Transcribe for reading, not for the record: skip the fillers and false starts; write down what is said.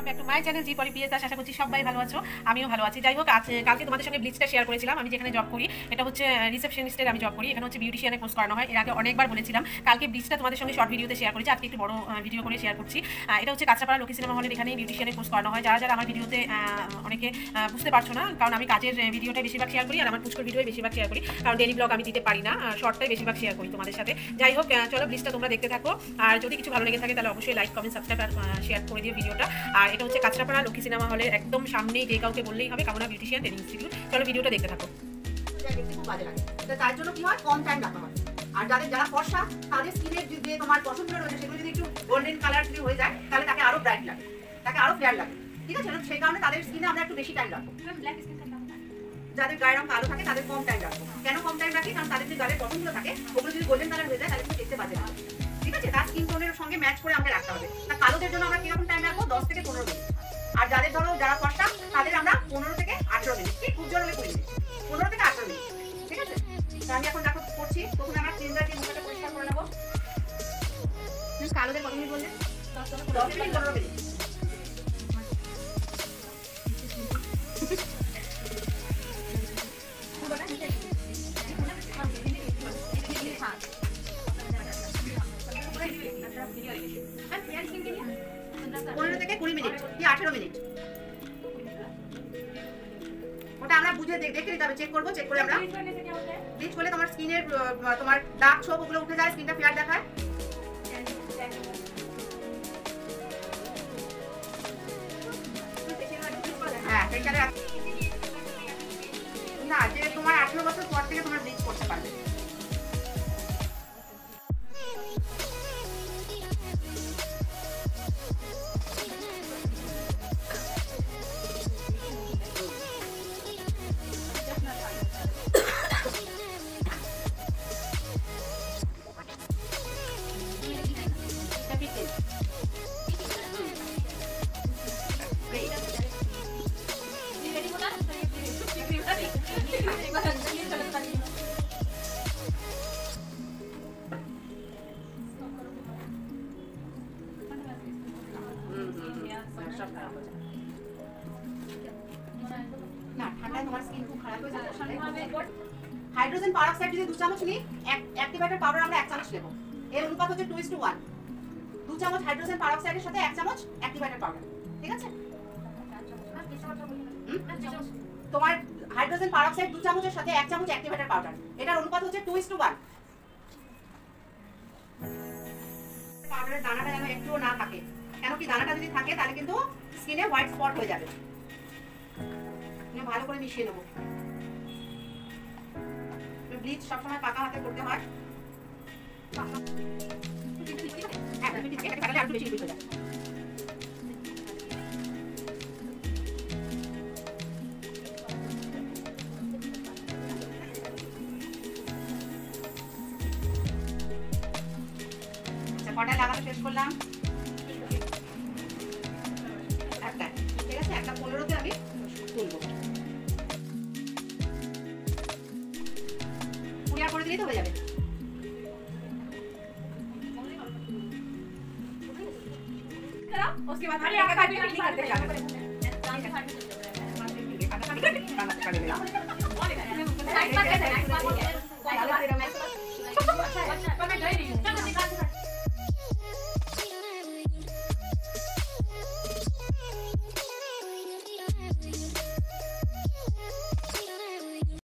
Welcome back to my channel G পরি PS Das. আশা করছি সবাই ভালো আছো, আমিও ভালো আছি। যাই হোক, কালকে তোমাদের সঙ্গে ব্লিচটা শেয়ার করেছিলাম। আমি যেখানে জব করি, এটা হচ্ছে রিসেপশনিস্টের আমি জব করি। এখানে হচ্ছে বিউটিশিয়ানের কোর্স করানো হয়। এর আগে অনেকবার বলেছিলাম। কালকে ব্লিচটা তোমাদের সঙ্গে শর্ট ভিডিওতে শেয়ার করেছি, আজকে একটু বড় ভিডিও করে শেয়ার করছি। এটা হচ্ছে কাঁচরাপাড়া লক্ষ্মী সিনেমা হলের এখানে বিউটিশিয়ানের কোর্স করানো হয়। যারা যারা আমার ভিডিওতে অনেকে বুঝতে পারছো না, কারণ আমি কাজের ভিডিওটাই বেশিরভাগ শেয়ার করি আর আমার পুষ্কর ভিডিওই বেশিরভাগ শেয়ার করি, কারণ ডেইলি ব্লগ আমি দিতে পারি না, শর্টটাই বেশিরভাগ শেয়ার করি তোমাদের সাথে। যাই হোক, চলো ব্লিচটা তোমরা দেখতে থাকো। আর যদি কিছু ভালো লেগে থাকে তাহলে অবশ্যই লাইক কমেন্ট সাবস্ক্রাইব আর শেয়ার করে দিও ভিডিওটা। আর এটা হচ্ছে কাঁচরাপাড়া লক্ষ্মী সিনেমা হলের একদম সামনেই, যে কাউকে বললেই হবে কামনা বিউটিশিয়ান ট্রেনিং ইনস্টিটিউট। চলো ভিডিওটা দেখতে থাকো। দেখতে খুব বাজে লাগে, তো তার জন্য কি হয়, কম টাইম রাখা হয়। আর যারা ফর্সা, তাদের স্কিনের যে তোমার পছন্দ রয়েছে সেগুলো যদি একটু গোল্ডেন কালার যদি হয়ে যায় তাহলে তাকে আরো ব্রাইট লাগে, তাকে আরো ফেয়ার লাগে। ঠিক আছে, সেই কারণে তাদের স্কিনে আমরা একটু বেশি টাইম রাখবো। যাদের গায়ের রং কালো থাকে তাদের কম টাইম রাখবো। কেন কম টাইম রাখি? কারণ তাদের যে গায়ের পছন্দ থাকে ওগুলো যদি গোল্ডেন কালার হয়ে যায় তাহলে কিন্তু দেখতে বাজে লাগে। ঠিক আছে, তার স্কিন টোনের সঙ্গে ম্যাচ করে আমাকে রাখতে হবে। তা কালোদের জন্য আমরা কিরকম টাইম রাখবো? 10 থেকে 15 মিনিট। আর যাদের ধরো যারা ফর্সা, তাদের আমরা 15 থেকে 18 মিনিট, ঠিক খুব জোর হলে 20 মিনিট, 15 থেকে 18 মিনিট। ঠিক আছে, আমি এখন দেখো করছি। প্রথমে আমরা ক্লিনজার দিয়ে মুখটা পরিষ্কার করে নেবো। কালোদের কত মিনিট বললে? 10 থেকে 15 মিনিট। পনেরো থেকে 20 মিনিট কি 18 মিনিট, ওটা আমরা বুঝে দেখতে নিতে হবে, চেক করবো। চেক করে আমরা ব্লিচ করলে তোমার স্কিনের তোমার দাগ ছোপ ওগুলো উঠে যায়, স্কিনটা ফেয়ার দেখায়। হ্যাঁ, না, যে তোমার 18 বছর পর থেকে তোমার ব্লিচ করতে পারবে। হাইড্রোজেন পারঅক্সাইড যদি 2 চামচ নিই, অ্যাক্টিভেটর পাউডার আমরা 1 চামচ নেব। এর অনুপাত হচ্ছে 2:1। 2 চামচ হাইড্রোজেন পারঅক্সাইডের সাথে 1 চামচ অ্যাক্টিভেটর পাউডার। ঠিক আছে, তোমার হাইড্রোজেন পারঅক্সাইড 2 চামচের সাথে 1 চামচ অ্যাক্টিভেটর পাউডার, এটার অনুপাত হচ্ছে 2:1। পাউডারের দানাটা যেন একটুও না থাকে, কেন কি দানাটা যদি থাকে তাহলে কিন্তু স্কিনে হোয়াইট স্পট হয়ে যাবে। ভালো করে মিশিয়ে নেবো। ব্লিচ সবসময় পাকা হাতে করতে হয়। একটু বেশি হয়ে যায়। কটায় লাগানো শেষ করলাম? একটা। ঠিক আছে, একটা 15তে আমি তুলবো। পুরিয়া করে দিলেই তো হয়ে যাবে। उसके बाद अरे आगे काट नहीं करते जाते